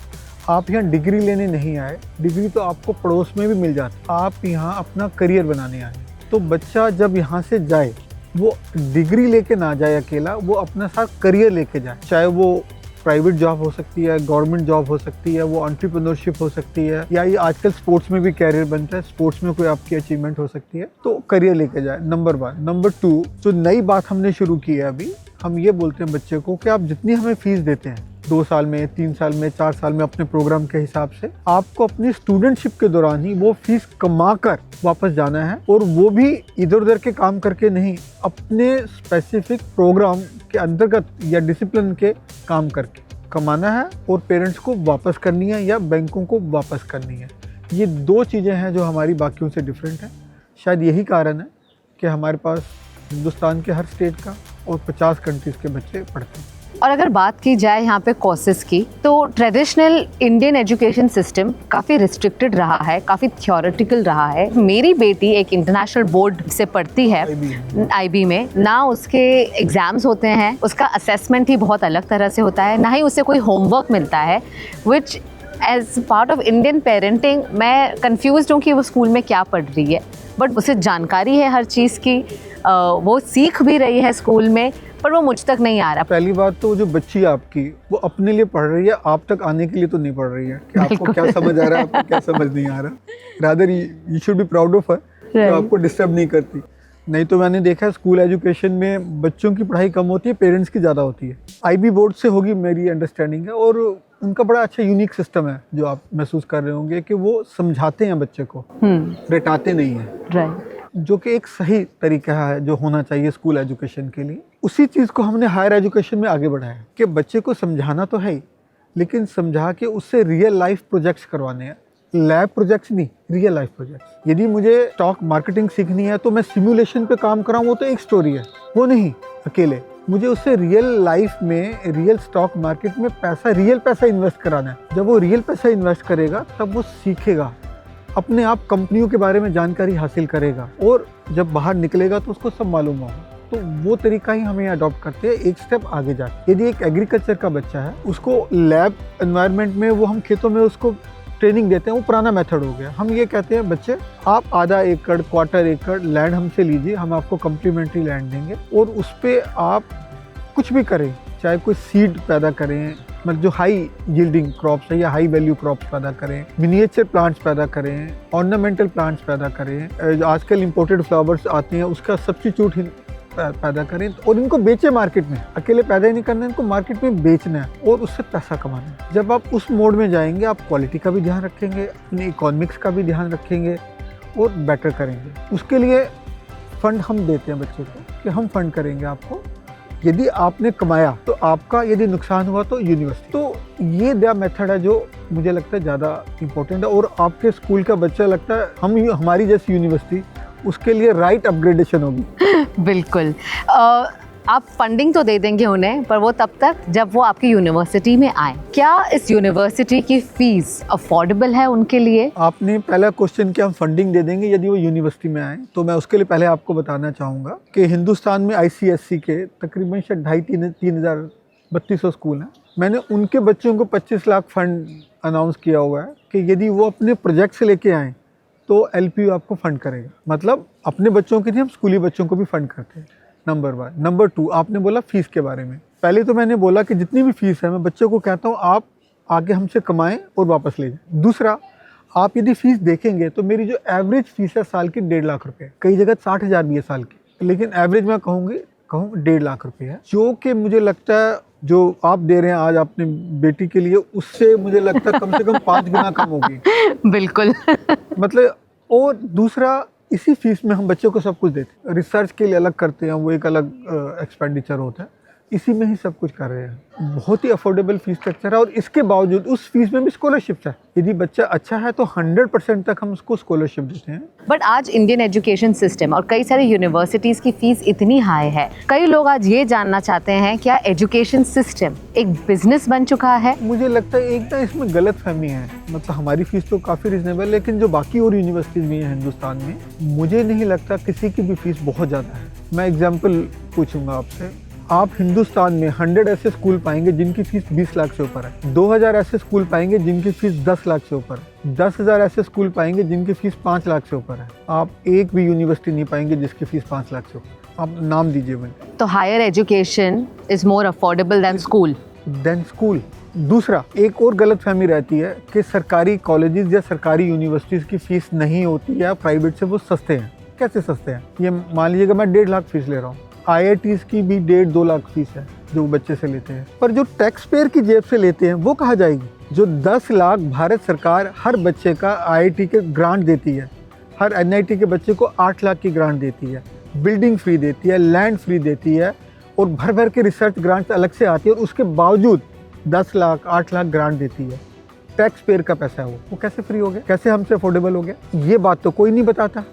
आप यहाँ डिग्री लेने नहीं आए, डिग्री तो आपको पड़ोस में भी मिल जाती, आप यहाँ अपना करियर बनाने आए। तो बच्चा जब यहाँ से जाए वो डिग्री लेके ना जाए अकेला, वो अपना साथ करियर लेके जाए। चाहे वो प्राइवेट जॉब हो सकती है, गवर्नमेंट जॉब हो सकती है, वो एंटरप्रेन्योरशिप हो सकती है, या ये आजकल स्पोर्ट्स में भी कैरियर बनता है, स्पोर्ट्स में कोई आपकी अचीवमेंट हो सकती है, तो करियर लेके जाए। नंबर 1। नंबर 2, जो नई बात हमने शुरू की है अभी, हम ये बोलते हैं बच्चे को कि आप जितनी हमें फीस देते हैं 2 साल में, 3 साल में, 4 साल में अपने प्रोग्राम के हिसाब से, आपको अपनी स्टूडेंटशिप के दौरान ही वो फीस कमा कर वापस जाना है। और वो भी इधर उधर के काम करके नहीं, अपने स्पेसिफिक प्रोग्राम के अंतर्गत या डिसिप्लिन के काम करके कमाना है और पेरेंट्स को वापस करनी है या बैंकों को वापस करनी है। ये 2 चीज़ें हैं जो हमारी बाकियों से डिफरेंट हैं। शायद यही कारण है कि हमारे पास हिंदुस्तान के हर स्टेट का और 50 कंट्रीज़ के बच्चे पढ़ते हैं। और अगर बात की जाए यहाँ पे कोर्सेज की, तो ट्रेडिशनल इंडियन एजुकेशन सिस्टम काफ़ी रिस्ट्रिक्टेड रहा है, काफ़ी थ्योरेटिकल रहा है। मेरी बेटी एक इंटरनेशनल बोर्ड से पढ़ती है, IB में। ना उसके एग्ज़ाम्स होते हैं, उसका असेसमेंट ही बहुत अलग तरह से होता है, ना ही उसे कोई होमवर्क मिलता है। Which is part of Indian parenting मैं कन्फ्यूज़ हूँ कि वो स्कूल में क्या पढ़ रही है, बट उसे जानकारी है हर चीज़ की, वो सीख भी रही है स्कूल में, पर वो मुझ तक नहीं आ रहा। पहली बात तो जो बच्ची है आपकी, वो अपने लिए पढ़ रही है, आप तक आने के लिए तो नहीं पढ़ रही है कि आपको क्या समझ आ रहा है, आपको क्या समझ नहीं आ रहा। Rather you should be proud of her, तो आपको डिस्टर्ब नहीं करती। नहीं तो मैंने देखा है स्कूल एजुकेशन में बच्चों की पढ़ाई कम होती है, पेरेंट्स की ज़्यादा होती है। IB बोर्ड से होगी मेरी अंडरस्टैंडिंग है, और उनका बड़ा अच्छा यूनिक सिस्टम है जो आप महसूस कर रहे होंगे कि वो समझाते हैं बच्चे को, रटाते नहीं हैं, राइट, जो कि एक सही तरीका है जो होना चाहिए स्कूल एजुकेशन के लिए। उसी चीज़ को हमने हायर एजुकेशन में आगे बढ़ाया कि बच्चे को समझाना तो है ही, लेकिन समझा के उससे रियल लाइफ प्रोजेक्ट्स करवाने हैं। लैब प्रोजेक्ट्स नहीं, रियल लाइफ प्रोजेक्ट्स। यदि मुझे स्टॉक मार्केटिंग सीखनी है तो मैं सिमुलेशन पे काम कराऊँ, वो तो एक स्टोरी है, वो नहीं अकेले। मुझे उससे रियल लाइफ में, रियल स्टॉक मार्केट में रियल पैसा इन्वेस्ट कराना है। जब वो रियल पैसा इन्वेस्ट करेगा तब वो सीखेगा, अपने आप कंपनियों के बारे में जानकारी हासिल करेगा, और जब बाहर निकलेगा तो उसको सब मालूम होगा। तो वो तरीका ही हमें अडॉप्ट करते हैं एक स्टेप आगे जाके। यदि एक एग्रीकल्चर का बच्चा है, उसको लैब एनवायरनमेंट में, वो हम खेतों में उसको ट्रेनिंग देते हैं, वो पुराना मेथड हो गया। हम ये कहते हैं बच्चे, आप आधा एकड़, क्वार्टर एकड़ लैंड हमसे लीजिए, हम आपको कम्प्लीमेंट्री लैंड देंगे, और उस पर आप कुछ भी करें, चाहे कोई सीड पैदा करें, मतलब जो हाई यील्डिंग क्रॉप्स है या हाई वैल्यू क्रॉप्स पैदा करें, मिनिएचर प्लांट्स पैदा करें, ऑर्नामेंटल प्लांट्स पैदा करें, जो आजकल इंपोर्टेड फ्लावर्स आते हैं उसका सब्स्टिट्यूट पैदा करें, और इनको बेचे मार्केट में। अकेले पैदा ही नहीं करना है, इनको मार्केट में बेचना है और उससे पैसा कमाना है। जब आप उस मोड में जाएंगे, आप क्वालिटी का भी ध्यान रखेंगे, अपनी इकोनॉमिक्स का भी ध्यान रखेंगे और बेटर करेंगे। उसके लिए फंड हम देते हैं बच्चे को कि हम फंड करेंगे आपको, यदि आपने कमाया तो आपका, यदि नुकसान हुआ तो यूनिवर्सिटी। तो ये द मेथड है जो मुझे लगता है ज़्यादा इम्पोर्टेंट है, और आपके स्कूल का बच्चा लगता है हमारी जैसी यूनिवर्सिटी उसके लिए राइट अपग्रेडेशन होगी। बिल्कुल। आप फंडिंग तो दे देंगे उन्हें, पर वो तब तक जब वो आपकी यूनिवर्सिटी में आए। क्या इस यूनिवर्सिटी की फीस अफोर्डेबल है उनके लिए? आपने पहला क्वेश्चन कि हम फंडिंग दे देंगे यदि वो यूनिवर्सिटी में आए, तो मैं उसके लिए पहले आपको बताना चाहूँगा कि हिंदुस्तान में ICSE के तकरीबन 2,500-3,200 स्कूल हैं। मैंने उनके बच्चों को 25 लाख फंड अनाउंस किया हुआ है कि यदि वो अपने प्रोजेक्ट से लेके आएँ तो LPU आपको फंड करेगा। मतलब अपने बच्चों के लिए हम स्कूली बच्चों को भी फंड करते हैं, नंबर 1। नंबर 2, आपने बोला फीस के बारे में। पहले तो मैंने बोला कि जितनी भी फीस है मैं बच्चों को कहता हूँ आप आगे हमसे कमाएं और वापस ले जाएं। दूसरा, आप यदि फीस देखेंगे तो मेरी जो एवरेज फीस है साल की 1.5 लाख रुपये, कई जगह 60,000 भी है साल की, लेकिन एवरेज मैं कहूँ 1.5 लाख रुपये है, जो कि मुझे लगता है जो आप दे रहे हैं आज अपने बेटी के लिए, उससे मुझे लगता है कम से कम 5 गुना कम होगी। बिल्कुल। मतलब, और दूसरा, इसी फीस में हम बच्चों को सब कुछ देते हैं। रिसर्च के लिए अलग करते हैं, वो एक अलग एक्सपेंडिचर होता है, इसी में ही सब कुछ कर रहे हैं। बहुत ही अफोर्डेबल फीस स्ट्रक्चर है, और इसके बावजूद उस फीस में भी स्कॉलरशिप है। यदि बच्चा अच्छा है तो 100% तक हम उसको स्कॉलरशिप देते हैं। बट आज इंडियन एजुकेशन सिस्टम और कई सारी यूनिवर्सिटीज़ की फ़ीस इतनी हाई है, कई लोग आज ये जानना चाहते हैं क्या एजुकेशन सिस्टम एक बिजनेस बन चुका है? मुझे लगता है एक ना इसमें गलत फहमी है। मतलब हमारी फ़ीस तो काफ़ी रिजनेबल है, लेकिन जो बाकी और यूनिवर्सिटीज़ भी हैं हिंदुस्तान में, मुझे नहीं लगता किसी की भी फ़ीस बहुत ज़्यादा है। मैं एग्जाम्पल पूछूंगा आपसे, आप हिंदुस्तान में 100 ऐसे स्कूल पाएंगे जिनकी फीस 20 लाख से ऊपर है, 2000 ऐसे स्कूल पाएंगे जिनकी फीस 10 लाख से ऊपर है, 10,000 ऐसे स्कूल पाएंगे जिनकी फीस 5 लाख से ऊपर है। आप एक भी यूनिवर्सिटी नहीं पाएंगे जिसकी फीस 5 लाख से ऊपर। आप नाम दीजिए मुझे। तो higher education is more affordable than school. दूसरा, एक और गलत फहमी रहती है कि सरकारी कॉलेजेस या सरकारी यूनिवर्सिटीज़ की फीस नहीं होती है, प्राइवेट से वो सस्ते हैं। कैसे सस्ते हैं? ये मान लीजिएगा मैं 1.5 लाख फीस ले रहा हूँ, IITs की भी 1.5-2 लाख फीस है जो बच्चे से लेते हैं, पर जो टैक्स पेयर की जेब से लेते हैं वो कहाँ जाएगी? जो 10 लाख भारत सरकार हर बच्चे का IIT के ग्रांट देती है, हर NIT के बच्चे को 8 लाख की ग्रांट देती है, बिल्डिंग फ्री देती है, लैंड फ्री देती है, और भर भर के रिसर्च ग्रांट्स अलग से आती है, और उसके बावजूद 10 लाख 8 लाख ग्रांट देती है। टैक्स पेयर का पैसा है वो कैसे फ्री हो गया, कैसे हमसे अफोर्डेबल हो गया? ये बात तो कोई नहीं बताता,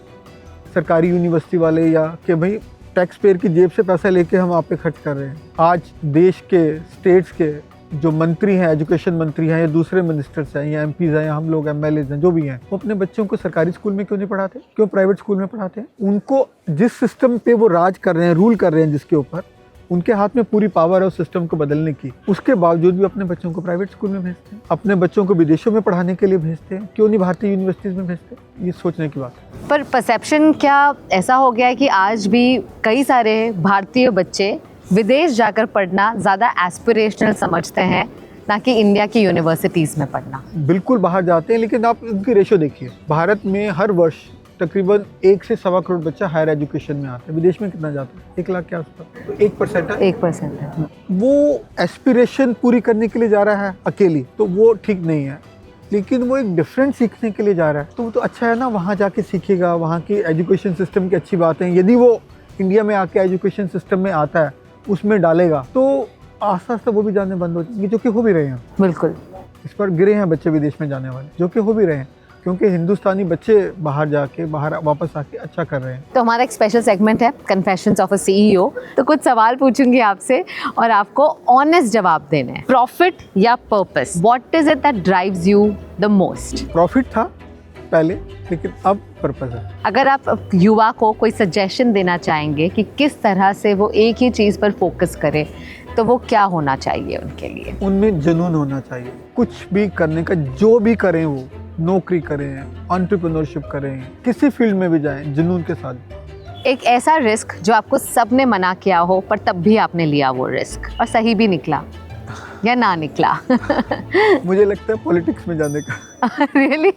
सरकारी यूनिवर्सिटी वाले, या कि भाई टैक्स पेयर की जेब से पैसा लेके हम आप पे खर्च कर रहे हैं। आज देश के स्टेट्स के जो मंत्री हैं, एजुकेशन मंत्री हैं, या दूसरे मिनिस्टर्स हैं, या MPs हैं, या हम लोग MLAs हैं, जो भी हैं, वो अपने बच्चों को सरकारी स्कूल में क्यों नहीं पढ़ाते? क्यों प्राइवेट स्कूल में पढ़ाते हैं? उनको जिस सिस्टम पे वो राज कर रहे हैं, रूल कर रहे हैं, जिसके ऊपर उनके हाथ में पूरी पावर है उस सिस्टम को बदलने की, उसके बावजूद भी अपने बच्चों को प्राइवेट स्कूल में भेजते हैं, अपने बच्चों को विदेशों में पढ़ाने के लिए भेजते हैं। क्यों नहीं भारतीय यूनिवर्सिटीज़ में भेजते? ये सोचने की बात है। पर परसेप्शन क्या ऐसा हो गया है कि आज भी कई सारे भारतीय बच्चे विदेश जाकर पढ़ना ज़्यादा एस्पिरेशनल समझते हैं, ना कि इंडिया की यूनिवर्सिटीज़ में पढ़ना? बिल्कुल बाहर जाते हैं, लेकिन आप इनकी रेशो देखिए। भारत में हर वर्ष तकरीबन 1 से सवा करोड़ बच्चा हायर एजुकेशन में आता है। विदेश में कितना जाता है? 1 लाख के आसपास। तो 1% है। 1% है। वो एस्पिरेशन पूरी करने के लिए जा रहा है अकेली, तो वो ठीक नहीं है। लेकिन वो एक डिफरेंट सीखने के लिए जा रहा है, तो वो तो अच्छा है ना। वहाँ जाके सीखेगा, वहाँ की एजुकेशन सिस्टम की अच्छी बातें। यदि वो इंडिया में आके एजुकेशन सिस्टम में आता है, उसमें डालेगा, तो आस्ते आस्ते वो भी जाने बंद हो जाएंगे, जो कि हो भी रहे हैं। बिल्कुल। इस पर गिरे हैं बच्चे विदेश में जाने वाले, जो कि हो भी रहे हैं, क्योंकि हिंदुस्तानी बच्चे बाहर जाके बाहर वापस आके अच्छा कर रहे हैं। तो हमारा एक स्पेशल सेगमेंट है कन्फेशंस ऑफ अ सीईओ। तो कुछ सवाल पूछूंगी आपसे और आपको ऑनेस्ट जवाब देने हैं। प्रॉफिट या purpose, what is it that drives you the most? Profit था पहले, लेकिन अब पर्पस है। अगर आप युवा को कोई सजेशन देना चाहेंगे कि किस तरह से वो एक ही चीज़ पर फोकस करे, तो वो क्या होना चाहिए उनके लिए? उनमें जुनून होना चाहिए, कुछ भी करने का। जो भी करें, वो नौकरी करें, एंटरप्रेन्योरशिप करें, किसी फील्ड में भी जाएं, जुनून के साथ। एक ऐसा रिस्क जो आपको सबने मना किया हो पर तब भी आपने लिया वो रिस्क और सही भी निकला या ना निकला? मुझे लगता है पॉलिटिक्स में जाने का। रियली?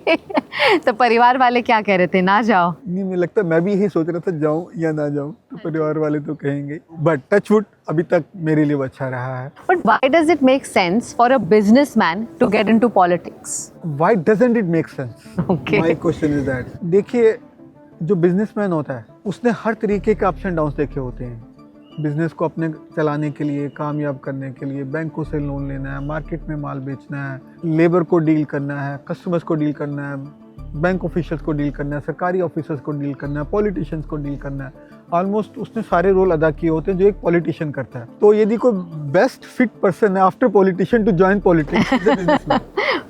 तो परिवार वाले क्या कह रहे थे, ना जाओ? नहीं, मुझे लगता है मैं भी यही सोच रहा था, जाऊं या ना जाऊं। तो परिवार वाले तो कहेंगे, बट टचवुड अभी तक मेरे लिए वो अच्छा रहा है। But why does it make sense for a businessman to get into politics? Why doesn't it make sense? Okay. My question is that, देखिए, जो बिजनेसमैन होता है उसने हर तरीके के अप्स एंड डाउन्स देखे होते हैं। बिजनेस को अपने चलाने के लिए, कामयाब करने के लिए बैंकों से लोन लेना है, मार्केट में माल बेचना है, लेबर को डील करना है, कस्टमर्स को डील करना है, बैंक ऑफिशियल्स को डील करना है, सरकारी ऑफिसर्स को डील करना है, पॉलिटिशियंस को डील करना है। ऑलमोस्ट उसने सारे रोल अदा किए होते हैं जो एक पॉलिटिशियन करता है। तो यदि कोई बेस्ट फिट पर्सन है after politician to join politics,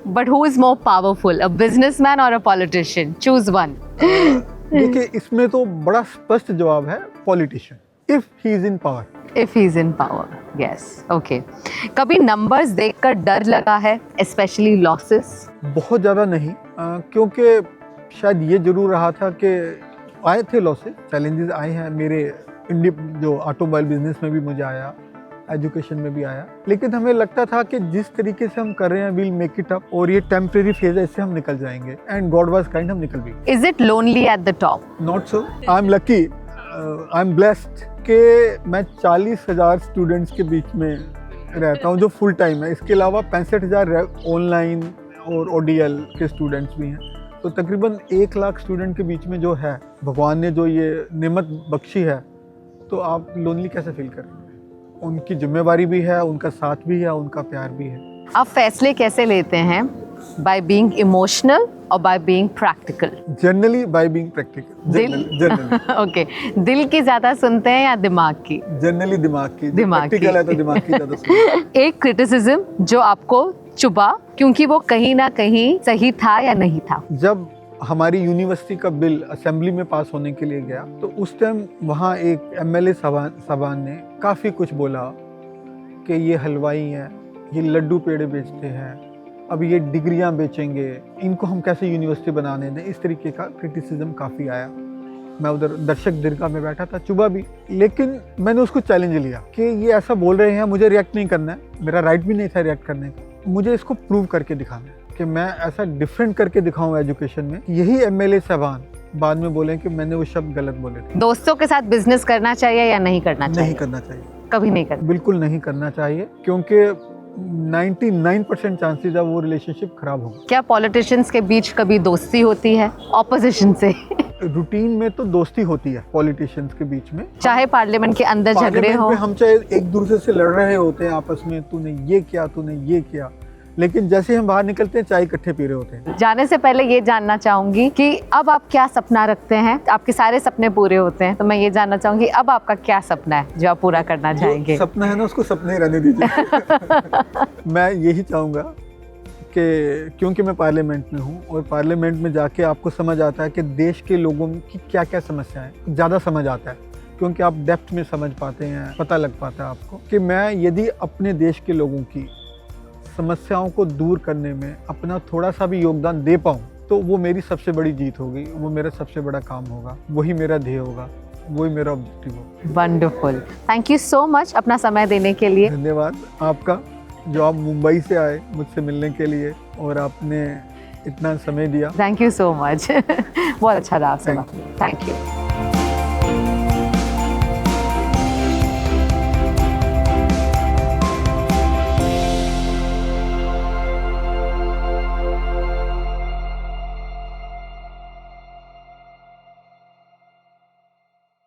But who is more powerful, a businessman or a politician? Choose one. देखिए, इसमें तो बड़ा स्पष्ट जवाब है, politician, if he is in power. If he's in power, yes. Okay. कभी numbers देखकर डर लगा है, especially losses? बहुत ज़्यादा नहीं, क्योंकि शायद ये जरूर रहा था कि आए थे लॉसेस, चैलेंजेस आए हैं मेरे जो ऑटोमोबाइल बिजनेस में भी मुझे आया, एजुकेशन में भी आया। लेकिन हमें लगता था कि जिस तरीके से हम कर रहे हैं, विल मेक इट अप, और ये टेम्परेरी फेज है, इससे हम निकल जाएंगे। एंड गॉड वाज काइंड, हम निकल भी। Is it lonely at the top? Not so, I am lucky, I am blessed कि मैं 40,000 स्टूडेंट्स के बीच में रहता हूँ जो फुल टाइम है। इसके अलावा 65,000 ऑनलाइन और ODL के स्टूडेंट्स भी हैं। तो तकरीबन 1 लाख स्टूडेंट के बीच में जो है, भगवान ने जो ये नेमत बख्शी है, तो आप लोनली कैसे फील करेंगे? उनकी जिम्मेवारी भी है, उनका साथ भी है, उनका प्यार भी है। आप फैसले कैसे लेते हैं? By being emotional or by being practical? Generally by being practical. Generally Okay. दिल की ज्यादा सुनते हैं या दिमाग की? जनरली दिमाग की। दिमाग की। प्रैक्टिकल है तो दिमाग की ज़्यादा सुनते। एक क्रिटिसिज्म जो आपको चुभा क्योंकि वो कहीं ना कहीं सही था या नहीं था? जब हमारी यूनिवर्सिटी का बिल असेंबली में पास होने के लिए गया, तो उस टाइम वहाँ एक MLA साहबान ने काफ़ी कुछ बोला कि ये हलवाई हैं, ये लड्डू पेड़े बेचते हैं, अब ये डिग्रियां बेचेंगे, इनको हम कैसे यूनिवर्सिटी बनाने दें। इस तरीके का क्रिटिसिज्म काफ़ी आया। मैं उधर दर्शक दीर्घा में बैठा था, चुभा भी, लेकिन मैंने उसको चैलेंज लिया कि ये ऐसा बोल रहे हैं, मुझे रिएक्ट नहीं करना है, मेरा राइट भी नहीं था रिएक्ट करने का। मुझे इसको प्रूव करके दिखाना है कि मैं ऐसा डिफरेंट करके दिखाऊं एजुकेशन में। यही MLA साहबान बाद में बोले कि मैंने वो शब्द गलत बोले थे। दोस्तों के साथ बिजनेस करना चाहिए या नहीं करना चाहिए? नहीं करना चाहिए, कभी नहीं करना। बिल्कुल नहीं करना चाहिए, क्योंकि 99% चांसेस है वो रिलेशनशिप खराब होगा। क्या पॉलिटिशियंस के बीच कभी दोस्ती होती है ऑपोजिशन से? रूटीन में तो दोस्ती होती है पॉलिटिशियंस के बीच में, चाहे पार्लियामेंट के अंदर झगड़े पार्लियामेंट हो। में हम चाहे एक दूसरे से लड़ रहे होते हैं आपस में, तूने ये किया, तूने ये किया, लेकिन जैसे हम बाहर निकलते हैं चाय इकट्ठे पी रहे होते हैं। जाने से पहले ये जानना चाहूंगी कि अब आप क्या सपना रखते हैं? आपके सारे सपने पूरे होते हैं, तो मैं ये जानना चाहूंगी अब आपका क्या सपना है जो आप पूरा करना चाहेंगे? सपना है ना, उसको सपने ही रहने दीजिए। मैं यही चाहूँगा कि क्योंकि मैं पार्लियामेंट में हूँ, और पार्लियामेंट में जाके आपको समझ आता है कि देश के लोगों की क्या क्या समस्याएं, ज़्यादा समझ आता है, क्योंकि आप डेप्थ में समझ पाते हैं, पता लग पाता है आपको कि मैं यदि अपने देश के लोगों की समस्याओं को दूर करने में अपना थोड़ा सा भी योगदान दे पाऊँ, तो वो मेरी सबसे बड़ी जीत होगी, वो मेरा सबसे बड़ा काम होगा, वही मेरा ध्येय होगा। वही मेरा ऑब्जेक्टिव हो। Wonderful, thank you so much अपना समय देने के लिए। धन्यवाद आपका, जो आप मुंबई से आए मुझसे मिलने के लिए और आपने इतना समय दिया। थैंक यू सो मच बहुत अच्छा रहा आपसे। Thank thank you.